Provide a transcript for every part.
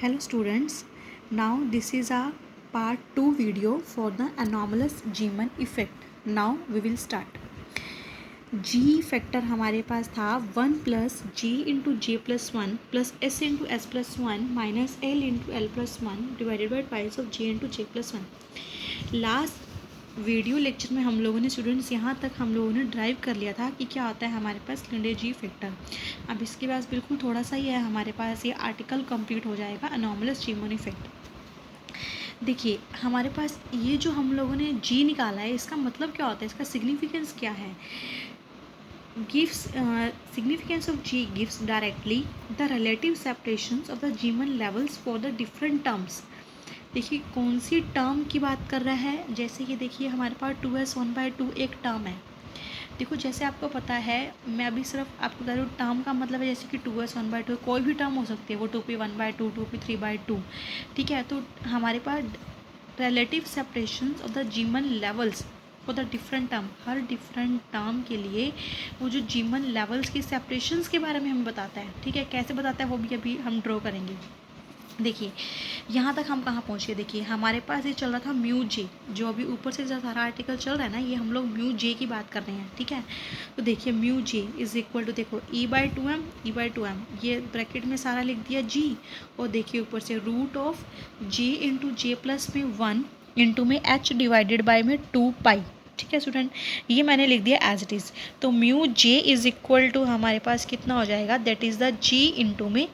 Hello students, now this is a part 2 video for the anomalous Zeeman effect. Now we will start. G factor हमारे पास था 1 plus G into J plus one plus S into S plus one minus L into L plus one divided by twice of J into J plus one. Last video lecture में हम लोगों ने students यहाँ तक हम लोगों ने drive कर लिया था कि क्या होता है हमारे पास लिंडे जी फैक्टर। अब इसके पास बिल्कुल थोड़ा सा ही है, हमारे पास ये आर्टिकल कंप्लीट हो जाएगा अनोमलस जीमन इफेक्ट। देखिए हमारे पास ये जो हम लोगों ने जी निकाला है इसका मतलब क्या होता है, इसका सिग्निफिकेंस क्या है। gives significance of G gives directly the relative separations of the Zeeman levels for the different terms। देखिए कौन सी टर्म की बात कर रहा है, जैसे कि देखिए हमारे पास 2s1/2 एक टर्म है। देखो जैसे आपको पता है, मैं अभी सिर्फ आपको बता रही हूँ टर्म का मतलब है जैसे कि 2s1/2 कोई भी टर्म हो सकती है, वो 2p1/2 2p3/2, ठीक है। तो हमारे पास relative separations of the Zeeman levels for the different term, हर डिफरेंट टर्म के लिए वो जो जीमन लेवल्स की सेपरेशंस के बारे में हमें बताता है, ठीक है। कैसे बताता है वो भी अभी हम ड्रॉ करेंगे। देखिए यहाँ तक हम कहाँ पहुँचे, देखिए हमारे पास ये चल रहा था म्यू जे, जो अभी ऊपर से जो सारा आर्टिकल चल रहा है ना, ये हम लोग म्यू जे की बात कर रहे हैं, ठीक है। तो देखिए mu J is equal to, देखो e/2m ये ब्रैकेट में सारा लिख दिया जी, और देखिए ऊपर से root of J into J plus में 1 इंटू में h डिवाइडेड बाई में 2 पाई, ठीक है स्टूडेंट। ये मैंने लिख दिया एज इट इज़। तो mu J is equal to हमारे पास कितना हो जाएगा, that is the ji into में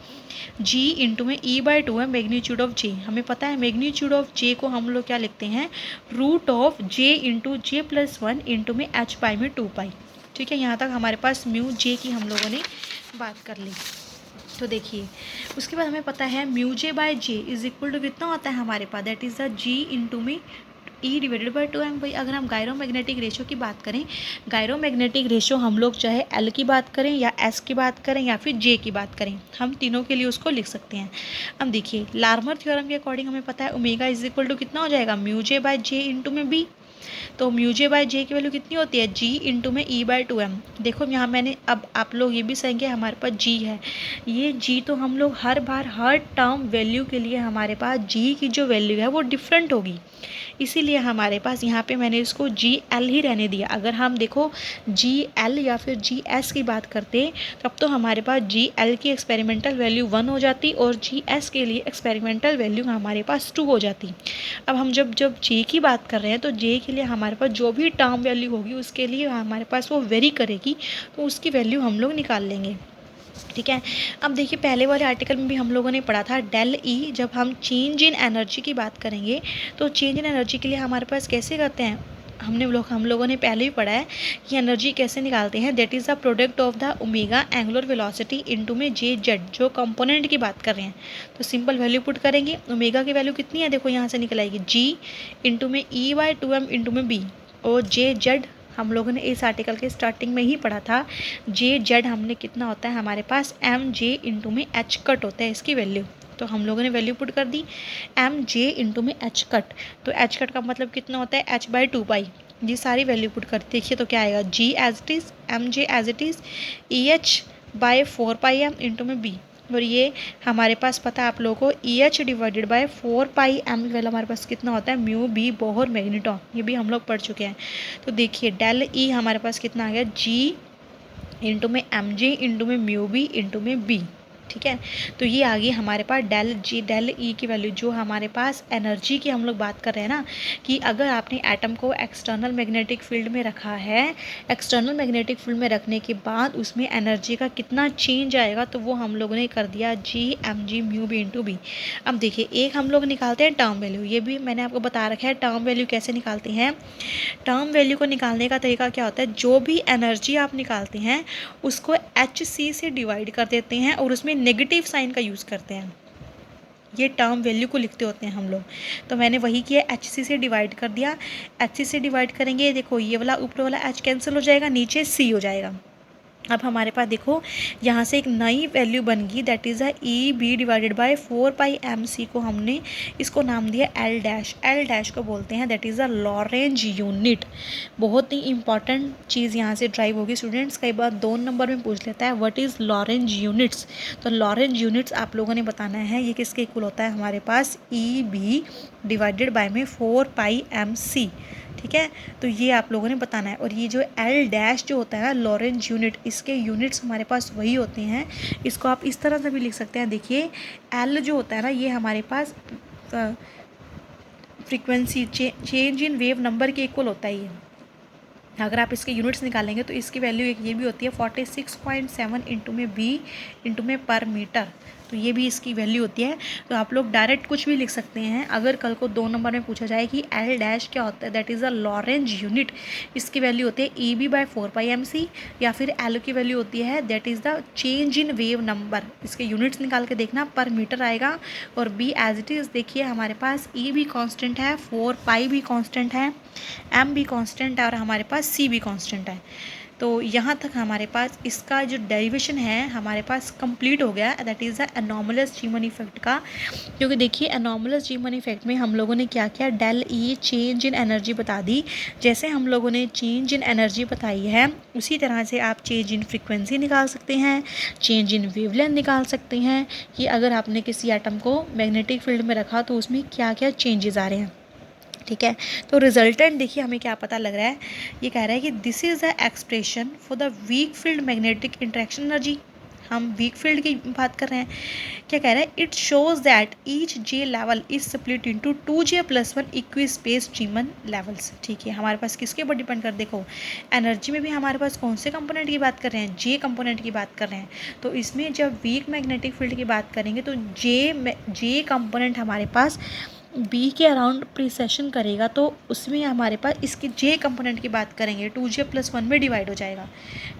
e/2 है मैग्नीट्यूड ऑफ जे। हमें पता है मैग्नीट्यूड ऑफ जे को हम लोग क्या लिखते हैं, root of J into J plus one into में h पाई में 2 पाई, ठीक है। यहाँ तक हमारे पास म्यू जे की हम लोगों ने बात कर ली। तो देखिए उसके बाद हमें पता है mu J by J is equal to कितना होता है हमारे पास, that is the ji into में ई डिवाइडेड बाई 2m। भाई अगर हम गायरोमैग्नेटिक रेशियो की बात करें, गायरोमैग्नेटिक रेशियो हम लोग चाहे एल की बात करें या एस की बात करें या फिर जे की बात करें, हम तीनों के लिए उसको लिख सकते हैं। अब देखिए लार्मर थ्योरम के अकॉर्डिंग हमें पता है ओमेगा इज इक्वल टू कितना हो जाएगा, mu J by J into में बी। तो म्यू जे बाय जे की वैल्यू कितनी होती है, जी इंटू में e/2m। देखो यहाँ मैंने, अब आप लोग ये भी सहेंगे हमारे पास जी है, ये जी तो हम लोग हर बार हर टर्म वैल्यू के लिए हमारे पास जी की जो वैल्यू है वो डिफरेंट होगी, इसीलिए हमारे पास यहाँ पे मैंने इसको जी एल ही रहने दिया। अगर हम देखो जी एल या फिर जी एस की बात करते तब तो हमारे पास जी एल की एक्सपेरिमेंटल वैल्यू 1 हो जाती और जी एस के लिए एक्सपेरिमेंटल वैल्यू हमारे पास 2 हो जाती। अब हम जब जब जे की बात कर रहे हैं तो जे के लिए हमारे पास जो भी टर्म वैल्यू होगी उसके लिए हमारे पास वो वेरी करेगी, तो उसकी वैल्यू हम लोग निकाल लेंगे, ठीक है। अब देखिए पहले वाले आर्टिकल में भी हम लोगों ने पढ़ा था डेल ई, जब हम चेंज इन एनर्जी की बात करेंगे तो चेंज इन एनर्जी के लिए हमारे पास कैसे करते हैं, हम लोगों ने पहले भी पढ़ा है कि एनर्जी कैसे निकालते हैं, that is the product of the omega angular velocity into में जे जेड, जो कंपोनेंट की बात कर रहे हैं। तो सिंपल वैल्यू पुट करेंगे, ओमेगा की वैल्यू कितनी है, देखो यहाँ से निकल आएगी जी इंटू में e/2m इंटू में बी, और जे जेड हम लोगों ने इस आर्टिकल के स्टार्टिंग में ही पढ़ा था, जे जेड हमने कितना होता है हमारे पास एम जे इंटू में एच कट होता है इसकी वैल्यू। तो हम लोगों ने वैल्यू पुट कर दी एम जे इंटू में एच कट, तो एच कट का मतलब कितना होता है h/2 पाई। ये सारी वैल्यू पुट कर देखिए तो क्या आएगा, g as it is, M J as it is, EH/4 pi m into में बी, और ये हमारे पास पता है आप लोगों को EH divided by 4 pi m वाला हमारे पास कितना होता है, म्यू बी बोहर मैग्नेटॉन, ये भी हम लोग पढ़ चुके हैं। तो देखिए डेल ई हमारे पास कितना आ गया, जी इंटू में एम जे इंटू में म्यू बी इंटू में बी, ठीक है। तो ये आ गई हमारे पास डेल जी डेल ई की वैल्यू, जो हमारे पास एनर्जी की हम लोग बात कर रहे हैं ना, कि अगर आपने एटम को एक्सटर्नल मैग्नेटिक फील्ड में रखा है, एक्सटर्नल मैग्नेटिक फील्ड में रखने के बाद उसमें एनर्जी का कितना चेंज आएगा, तो वो हम लोगों ने कर दिया G M G mu B into B. अब देखिए एक हम लोग निकालते हैं टर्म वैल्यू, ये भी मैंने आपको बता रखा है टर्म वैल्यू कैसे निकालते हैं। टर्म वैल्यू को निकालने का तरीका क्या होता है, जो भी एनर्जी आप निकालते हैं उसको एच सी से डिवाइड कर देते हैं और उसमें नेगेटिव साइन का यूज़ करते हैं, ये टर्म वैल्यू को लिखते होते हैं हम लोग। तो मैंने वही किया, एच सी से डिवाइड कर दिया, एच सी से डिवाइड करेंगे देखो ये वाला ऊपर वाला एच कैंसिल हो जाएगा, नीचे सी हो जाएगा, अब हमारे पास देखो यहाँ से एक नई वैल्यू बन गई, that is E B divided by 4πmc को हमने इसको नाम दिया एल डैश। एल डैश को बोलते हैं that is a Lorentz unit. बहुत ही इंपॉर्टेंट चीज़ यहाँ से ड्राइव होगी स्टूडेंट्स, कई बार 2 नंबर में पूछ लेता है व्हाट इज़ लॉरेंज यूनिट्स। तो लॉरेंज यूनिट्स आप लोगों ने बताना है, ये किसके इक्वल होता है हमारे पास ई बी डिवाइडेड बाय में 4πmc। ठीक है, तो ये आप लोगों ने बताना है। और ये जो एल डैश जो होता है ना लॉरेंज यूनिट, इसके यूनिट्स हमारे पास वही होते हैं। इसको आप इस तरह से भी लिख सकते हैं, देखिए एल जो होता है ना ये हमारे पास frequency change in wave number के इक्वल होता है ये। अगर आप इसके यूनिट्स निकालेंगे तो इसकी वैल्यू एक ये भी होती है 46.7 इंटू में बी इंटू में पर मीटर, तो ये भी इसकी वैल्यू होती है। तो आप लोग डायरेक्ट कुछ भी लिख सकते हैं। अगर कल को 2 नंबर में पूछा जाए कि एल डैश क्या होता है, that is a Lorentz unit, इसकी वैल्यू होती है ई बी बाय 4πmc, या फिर एल की वैल्यू होती है that is the change in wave number. इसके यूनिट्स निकाल के देखना, पर मीटर आएगा। और बी एज इट इज़, देखिए हमारे पास ई भी कॉन्स्टेंट है, 4π भी कॉन्स्टेंट है, एम भी कॉन्स्टेंट है और हमारे पास सी भी कॉन्स्टेंट है। तो यहाँ तक हमारे पास इसका जो डेरिवेशन है हमारे पास कंप्लीट हो गया, that is the anomalous Zeeman effect का। क्योंकि देखिए एनॉमलस जीमन इफेक्ट में हम लोगों ने क्या किया, del E change in energy बता दी। जैसे हम लोगों ने चेंज इन एनर्जी बताई है उसी तरह से आप चेंज इन फ्रीक्वेंसी निकाल सकते हैं, चेंज इन वेवलेंथ निकाल सकते हैं कि अगर आपने किसी एटम को मैग्नेटिक फील्ड में रखा तो उसमें क्या क्या चेंजेस आ रहे हैं। ठीक है, तो रिजल्टेंट देखिए हमें क्या पता लग रहा है, ये कह रहा है कि this is the expression for the weak field magnetic interaction energy. हम वीक फील्ड की बात कर रहे हैं। क्या कह रहा है, it shows that each J level is split into 2j+1 equi space जीमन levels. ठीक है, हमारे पास किसके ऊपर डिपेंड कर, देखो एनर्जी में भी हमारे पास कौन से कंपोनेंट की बात कर रहे हैं, जे कंपोनेंट की बात कर रहे हैं। तो इसमें जब वीक मैग्नेटिक फील्ड की बात करेंगे तो जे कंपोनेंट हमारे पास बी के अराउंड प्रीसेशन करेगा, तो उसमें हमारे पास इसकी जे कंपोनेंट की बात करेंगे 2j+1 में डिवाइड हो जाएगा।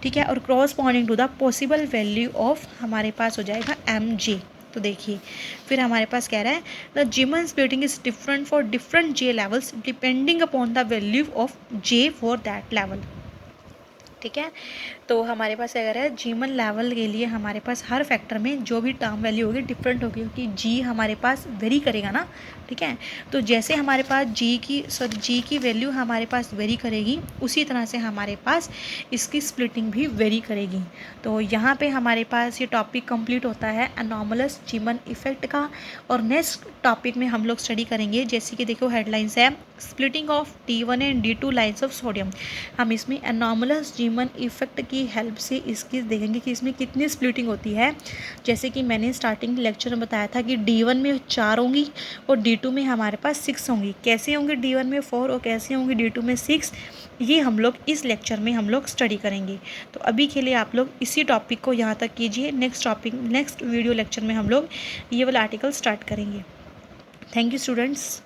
ठीक है, और corresponding to the possible value of हमारे पास हो जाएगा एम जे। तो देखिए फिर हमारे पास कह रहा है the जीमन splitting is different for different J levels depending upon the value of J for that level. ठीक है, तो हमारे पास क्या कह रहा है, जीमन लेवल के लिए हमारे पास हर फैक्टर में जो भी टर्म वैल्यू होगी डिफरेंट होगी, क्योंकि जी हमारे पास वेरी करेगा ना। ठीक है, तो जैसे हमारे पास जी की वैल्यू हमारे पास वेरी करेगी उसी तरह से हमारे पास इसकी स्प्लिटिंग भी वेरी करेगी। तो यहाँ पे हमारे पास ये टॉपिक कंप्लीट होता है एनॉमलस जीमन इफेक्ट का। और नेक्स्ट टॉपिक में हम लोग स्टडी करेंगे, जैसे कि देखो हेडलाइंस है splitting of D1 and D2 lines of sodium. हम इसमें एनॉमलस जीमन इफेक्ट की हेल्प से इसकी देखेंगे कि इसमें कितनी स्प्लिटिंग होती है। जैसे कि मैंने स्टार्टिंग लेक्चर में बताया था कि D1 में 4 होंगी और D2 में हमारे पास 6 होंगी। कैसे होंगे D1 में 4 और कैसे होंगी D2 में 6, ये हम लोग इस लेक्चर में हम लोग स्टडी करेंगे। तो अभी के लिए आप लोग इसी टॉपिक को यहाँ तक कीजिए। नेक्स्ट वीडियो लेक्चर में हम लोग ये वाला आर्टिकल स्टार्ट करेंगे। Thank you students.